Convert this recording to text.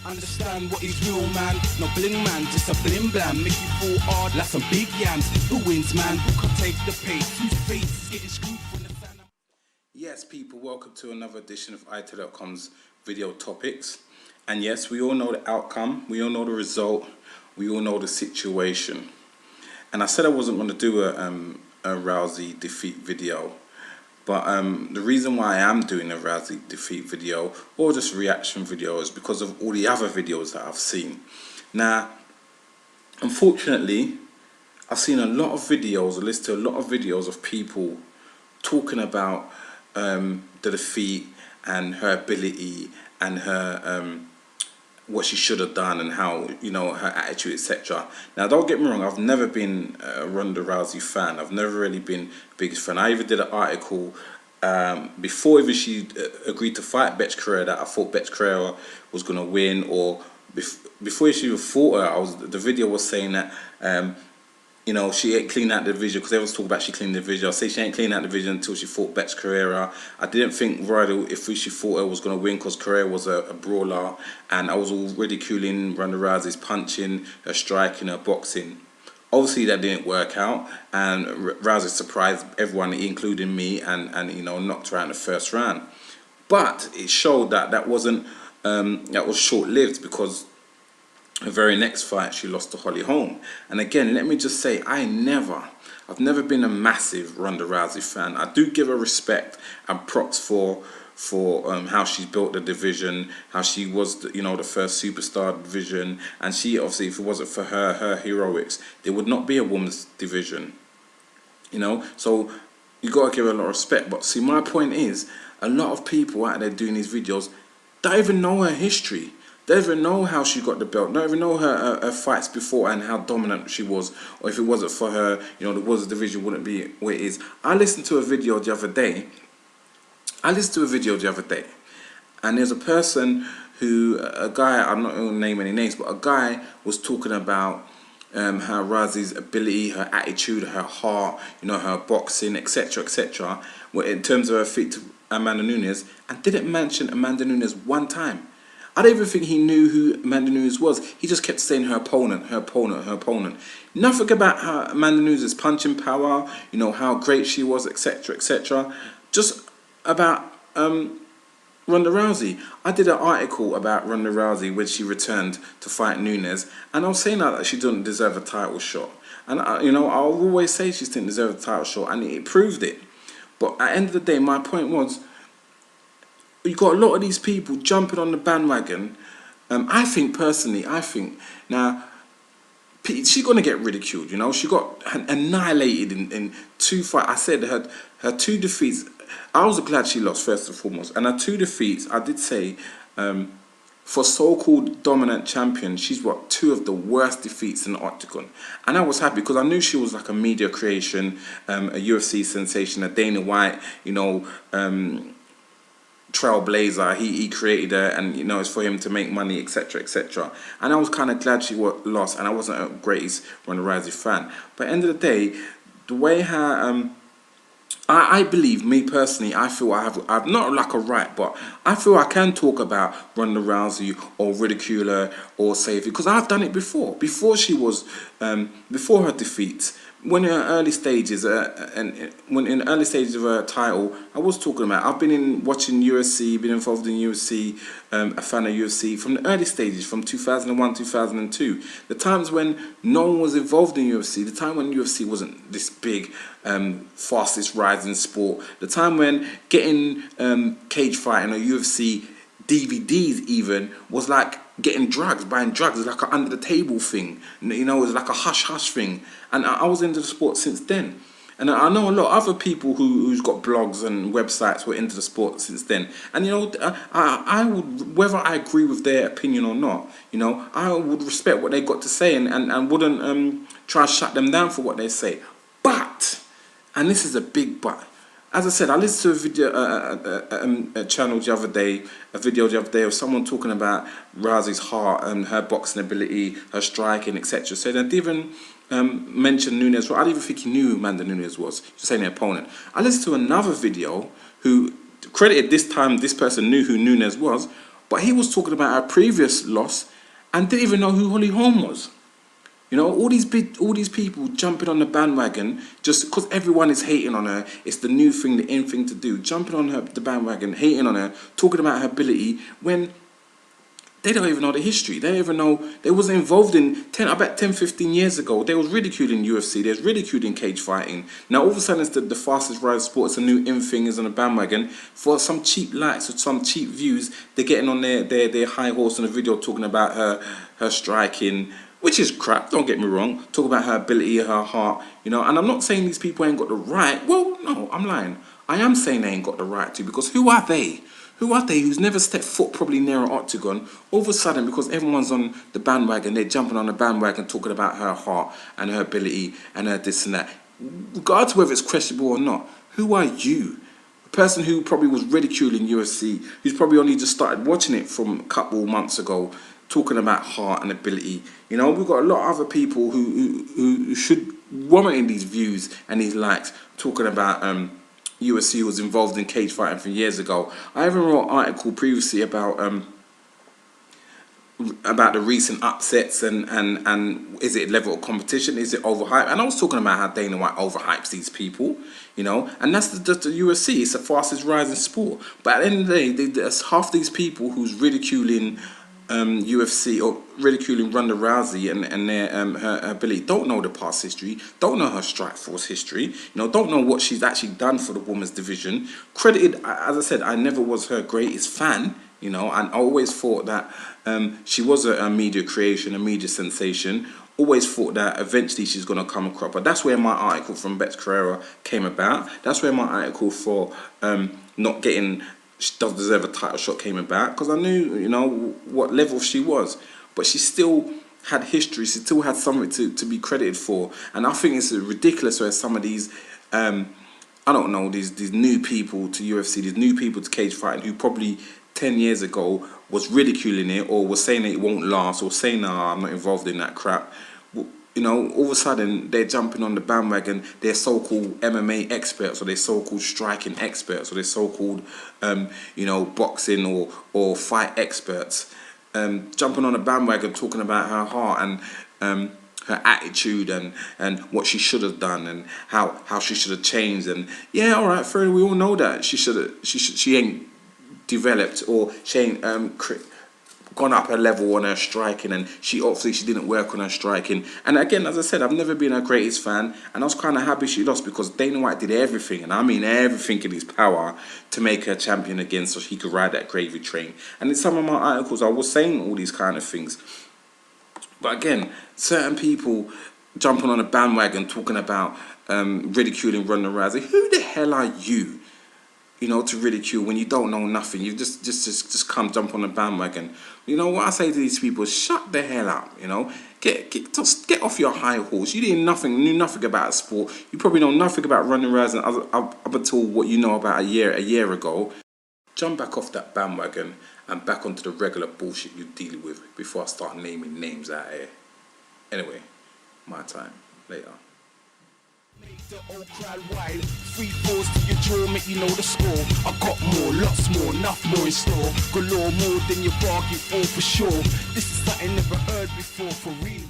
Understand what is real, man. No bling, man, just a blim blam. Make you fall hard like some big yams. Who wins, man? Who can take the pace? Whose face is getting screwed from the fan? Yes, people, welcome to another edition of IT.com's video topics. And yes, we all know the outcome. We all know the result. We all know the situation. And I said I wasn't going to do a Rousey defeat video. But the reason why I am doing a Rousey defeat video or just reaction video is because of all the other videos that I've seen. Now, unfortunately, I've seen a lot of videos, I listened to a lot of videos of people talking about the defeat and her ability and her what she should have done and how, you know, her attitude, etc. Now, don't get me wrong, I've never been a Ronda Rousey fan. I've never really been the biggest fan. I even did an article before even she agreed to fight Betch Carrera that I thought Betch Carrera was going to win, or before she even fought her, the video was saying that you know, she ain't cleaned out the division, because everyone's talking about she cleaned the division. I say she ain't cleaned out the division until she fought Betch Carrera. I didn't think Ronda, if she fought her, was going to win, because Carrera was a brawler, and I was all ridiculing Ronda Rousey's punching, her striking, her boxing. Obviously that didn't work out, and Rousey surprised everyone, including me, and you know, knocked her out in the first round. But it showed that that wasn't that was short-lived, because her very next fight she lost to Holly Holm. And again, let me just say, I've never been a massive Ronda Rousey fan. I do give her respect and props for how she's built the division, how she was, you know, the first superstar division, and she obviously, if it wasn't for her heroics, there would not be a women's division, you know. So you gotta give her a lot of respect. But see, my point is, a lot of people out there doing these videos don't even know her history. Don't even know how she got the belt. Don't even know her fights before and how dominant she was. Or if it wasn't for her, you know, the women's division wouldn't be where it is. I listened to a video the other day. And there's a person who, a guy, I'm not going to name any names, but a guy was talking about her Rousey's ability, her attitude, her heart, you know, her boxing, etc., etc. In terms of her feat to Amanda Nunes, and didn't mention Amanda Nunes one time. I don't even think he knew who Amanda Nunes was. He just kept saying her opponent, her opponent, her opponent. Nothing about her Amanda Nunes' punching power, you know, how great she was, etc., etc. Just about Ronda Rousey. I did an article about Ronda Rousey when she returned to fight Nunes, and I was saying that she didn't deserve a title shot. And you know, I'll always say she didn't deserve a title shot, and it proved it. But at the end of the day, my point was, you got a lot of these people jumping on the bandwagon. I think now she's gonna get ridiculed. You know, she got annihilated in two fights. I said her two defeats. I was glad she lost, first and foremost. And her two defeats, I did say, for so-called dominant champion, she's got two of the worst defeats in the octagon. And I was happy, because I knew she was like a media creation, a UFC sensation, a Dana White, you know, trailblazer. He created her, and you know, it's for him to make money, etc., etc. And I was kind of glad she lost, and I wasn't a greatest Ronda Rousey fan. But at the end of the day, the way her I believe, me personally, I feel I've not like a right, but I feel I can talk about Ronda Rousey or ridicule her or say it, because I've done it before she was before her defeat. When in her early stages, when in the early stages of her title, I was talking about. I've been watching UFC, been involved in UFC, a fan of UFC from the early stages, from 2001, 2002. The times when no one was involved in UFC, the time when UFC wasn't this big, fastest rising sport, the time when getting cage fighting or UFC DVDs even was like getting drugs, buying drugs. It's like an under the table thing, you know, it's like a hush hush thing. And I was into the sport since then. And I know a lot of other people who's got blogs and websites who are into the sport since then. And you know, I would, whether I agree with their opinion or not, you know, I would respect what they got to say and wouldn't try to shut them down for what they say. But, and this is a big but, as I said, I listened to a video, a channel the other day, a video the other day of someone talking about Rousey's heart and her boxing ability, her striking, etc. So they didn't even mention Nunes. I didn't even think he knew who Amanda Nunes was, just saying the opponent. I listened to another video who credited this time this person knew who Nunes was, But he was talking about her previous loss and didn't even know who Holly Holm was. You know, all these people jumping on the bandwagon just because everyone is hating on her. It's the new thing, the in thing to do. Jumping on the bandwagon, hating on her, talking about her ability when they don't even know the history. They don't even know they wasn't involved in 10, 15 years ago. They was ridiculing UFC. They was ridiculing cage fighting. Now all of a sudden it's the fastest rising sport. It's a new in thing. Is on the bandwagon for some cheap likes or some cheap views. They're getting on their high horse in a video talking about her striking, which is crap, don't get me wrong. Talk about her ability, her heart, you know. And I'm not saying these people ain't got the right. Well, no, I'm lying. I am saying they ain't got the right to, because who are they? Who are they who's never stepped foot probably near an octagon? All of a sudden, because everyone's on the bandwagon, they're jumping on the bandwagon talking about her heart and her ability and her this and that. Regardless of whether it's questionable or not, who are you? A person who probably was ridiculing UFC, who's probably only just started watching it from a couple months ago, talking about heart and ability. You know, we've got a lot of other people who should warrant in these views and these likes, talking about UFC was involved in cage fighting from years ago. I even wrote an article previously about the recent upsets and is it level of competition? Is it overhyped? And I was talking about how Dana White overhypes these people, you know, and that's the UFC. It's the fastest rising sport. But at the end of the day, there's half these people who's ridiculing UFC or ridiculing Ronda Rousey and their her ability, don't know the past history, don't know her Strike Force history, you know, don't know what she's actually done for the women's division. Credited, as I said, I never was her greatest fan, you know, and I always thought that she was a media creation, a media sensation. Always thought that eventually she's going to come across. But that's where my article from Bex Carrera came about. That's where my article for not getting, she does deserve a title shot came about, because I knew, you know, what level she was. But she still had history. She still had something to be credited for. And I think it's ridiculous where some of these, I don't know, these new people to UFC, these new people to cage fighting who probably 10 years ago was ridiculing it or was saying that it won't last or saying, nah, I'm not involved in that crap. You know, all of a sudden they're jumping on the bandwagon. They're so-called MMA experts, or they're so-called striking experts, or they're so-called, you know, boxing or fight experts. Jumping on the bandwagon, talking about her heart and her attitude and what she should have done and how she should have changed. And yeah, all right, fair. We all know that she ain't developed, or she ain't gone up a level on her striking, and she didn't work on her striking. And again, as I said, I've never been her greatest fan, and I was kind of happy she lost, because Dana White did everything, and I mean everything in his power, to make her champion again so he could ride that gravy train. And in some of my articles I was saying all these kind of things. But again, certain people jumping on a bandwagon talking about ridiculing Ronda Rousey. Who the hell are you? You know, to ridicule when you don't know nothing. You just come jump on the bandwagon. You know what I say to these people? Shut the hell up. You know, get off your high horse. You knew nothing about sport. You probably know nothing about Ronda Rousey up until what you know about a year ago. Jump back off that bandwagon and back onto the regular bullshit you're dealing with before I start naming names out here. Anyway, my time. Later. Make the old crowd wild. 3 4s to your jaw, make you know the score. I got more, lots more, enough more in store. Galore more than you bargained for sure. This is something never heard before, for real.